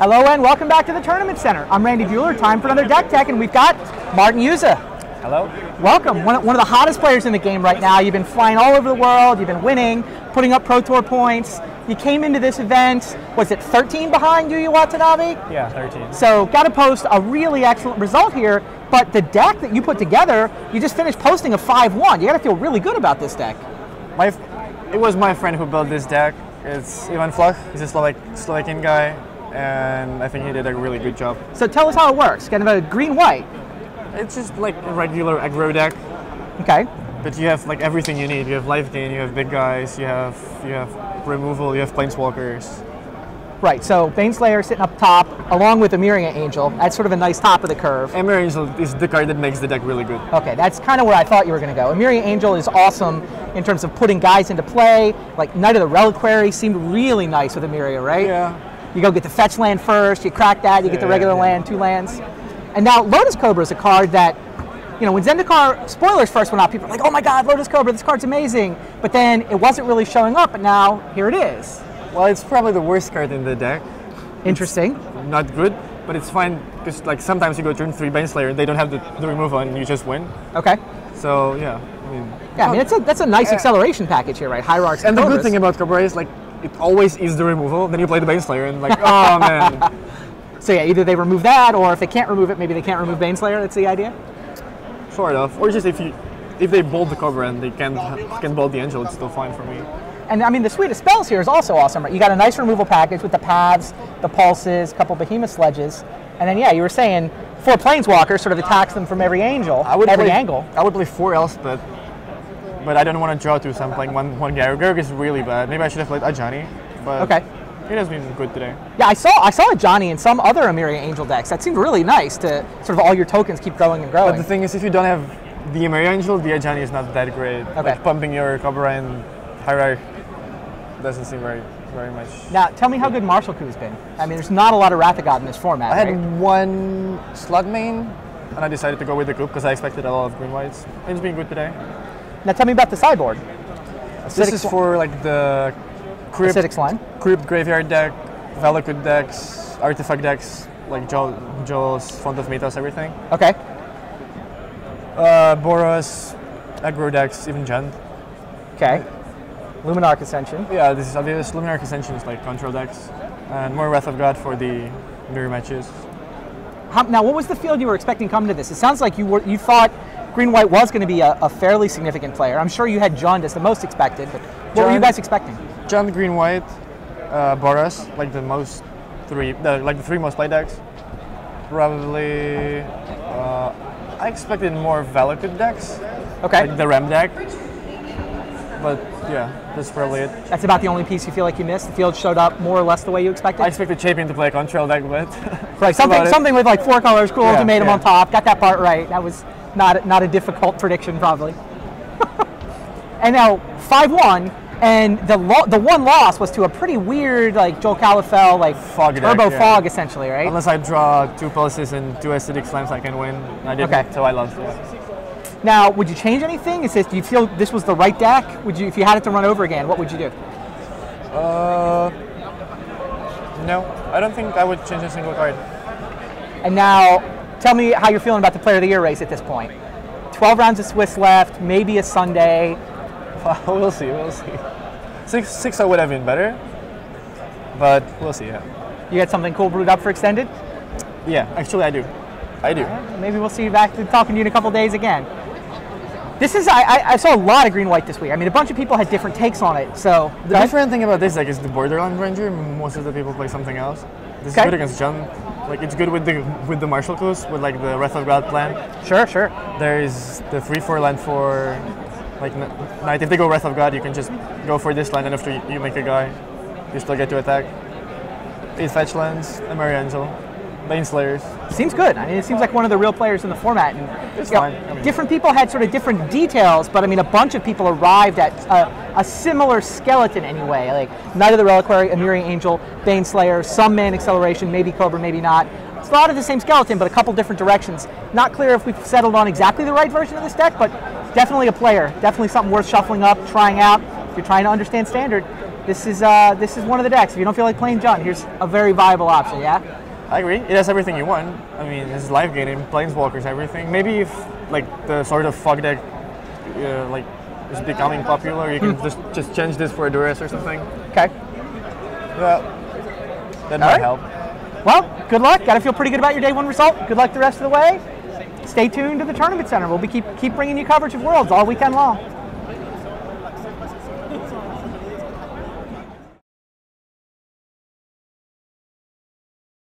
Hello and welcome back to the Tournament Center. I'm Randy Bueller, time for another deck tech, and we've got Martin Juza. Hello. Welcome, one of the hottest players in the game right now. You've been flying all over the world, you've been winning, putting up Pro Tour points. You came into this event, was it 13 behind Yuya Watanabe? Yeah, 13. So got to post a really excellent result here, but the deck that you put together, you just finished posting a 5-1. You got to feel really good about this deck. It was my friend who built this deck. It's Ivan Flach. He's a Slovakian guy, and I think he did a really good job. So tell us how it works, kind of a green-white. It's just like a regular aggro deck. Okay. But you have like everything you need. You have life gain, you have big guys, you have removal, you have Planeswalkers. Right, so Baneslayer sitting up top, along with Emeria Angel. That's sort of a nice top of the curve. Emeria Angel is the card that makes the deck really good. Okay, that's kind of where I thought you were going to go. Emeria Angel is awesome in terms of putting guys into play. Like Knight of the Reliquary seemed really nice with Emeria, right? Yeah. You go get the fetch land first, you crack that, you get the regular land, 2 lands. And now Lotus Cobra is a card that, you know, when Zendikar spoilers first went out, people were like, oh my god, Lotus Cobra, this card's amazing. But then it wasn't really showing up, but now here it is. Well, it's probably the worst card in the deck. Interesting. It's not good, but it's fine because like sometimes you go turn 3 Baneslayer and they don't have the removal and you just win. Okay. So yeah, I mean that's a nice acceleration package here, right? Hierarchs and the good thing about Cobra is like it always is the removal. Then you play the Baneslayer and like, oh man. So yeah, either they remove that, or if they can't remove it, maybe they can't remove Baneslayer. That's the idea. Sort of, or just if they bolt the Cobra and they can bolt the Angel, it's still fine for me. And I mean, the suite of spells here is also awesome, right? You got a nice removal package with the paths, the pulses, a couple Behemoth Sledges, and then yeah, you were saying 4 Planeswalkers sort of attacks them from every angle. I would play 4 Elspeth, but I don't want to draw 2, so I'm playing one Garruk. Garruk is really bad. Maybe I should have played Ajani, but okay. It has been good today. Yeah, I saw Ajani in some other Emeria Angel decks. That seemed really nice to sort of all your tokens keep growing and growing. But the thing is, if you don't have the Emeria Angel, the Ajani is not that great. Okay. Like pumping your Cobra and Hierarch doesn't seem very much. Now, tell me how good Martial Coup has been. I mean, there's not a lot of Wrath of God in this format, I had 1 slot main, and I decided to go with the Coup because I expected a lot of green whites. It's been good today. Now, tell me about the sideboard. This is for like the Crypt Graveyard deck, Valakut decks, Artifact decks, like Joel's Font of Mythos, everything. Okay. Boros, Aggro decks, even Jund. Okay. Luminarch Ascension. Yeah, this Luminarch Ascension is like control decks, and more Wrath of God for the mirror matches. Now, what was the field you were expecting coming to this? It sounds like you thought green-white was going to be a fairly significant player. I'm sure you had Jund as the most expected, but what were you guys expecting? Jund, green-white, Boros, like the 3 most played decks. Probably, I expected more Valakut decks. Okay. Like the Rem deck. But yeah, that's probably it. That's about the only piece you feel like you missed? The field showed up more or less the way you expected? I expected Chapin to play a control deck, but... right, something with like 4 colors, cool ultimatum on top, got that part right. That was not a difficult prediction, probably. And now, 5-1, and the one loss was to a pretty weird, like, Joel Califell, like, fog turbo deck, fog, essentially, right? Unless I draw 2 pulses and 2 acidic slams, I can win. I didn't, so I lost, Now, would you change anything? Do you feel this was the right deck? If you had it to run over again, what would you do? No, I don't think I would change a single card. And now, tell me how you're feeling about the Player of the Year race at this point. 12 rounds of Swiss left, maybe a Sunday. Well, we'll see. 6 would have been better, but we'll see. Yeah. You got something cool brewed up for Extended? Yeah, actually I do. Maybe we'll see you back to talking to you in a couple days again. This is I saw a lot of green-white this week. I mean, a bunch of people had different takes on it. So the different thing about this deck is the Borderland Ranger. Most of the people play something else. This is good against Jund. Like it's good with the Martial Coups, with like the Wrath of God plan. Sure. There is the 3/4 land for like Knight. If they go Wrath of God, you can just go for this land, and after you make a guy, you still get to attack. 8 fetch lands, Emeria Angel, Baneslayers. Seems good. I mean, it seems like one of the real players in the format. And it's fine. Different people had sort of different details, but I mean, a bunch of people arrived at a similar skeleton anyway. Like Knight of the Reliquary, Emeria Angel, Baneslayer, some man acceleration, maybe Cobra, maybe not. It's a lot of the same skeleton, but a couple different directions. Not clear if we've settled on exactly the right version of this deck, but definitely a player. Definitely something worth shuffling up, trying out. If you're trying to understand Standard, this is one of the decks. If you don't feel like playing Jund, here's a very viable option. Yeah. I agree. It has everything you want. I mean, it's live gaining, Planeswalkers, everything. Maybe if like the sort of fog deck like is becoming popular, you can just change this for a Duress or something. Okay. Well, that might help. Well, good luck. Got to feel pretty good about your day one result. Good luck the rest of the way. Stay tuned to the Tournament Center. We'll be keep bringing you coverage of Worlds all weekend long.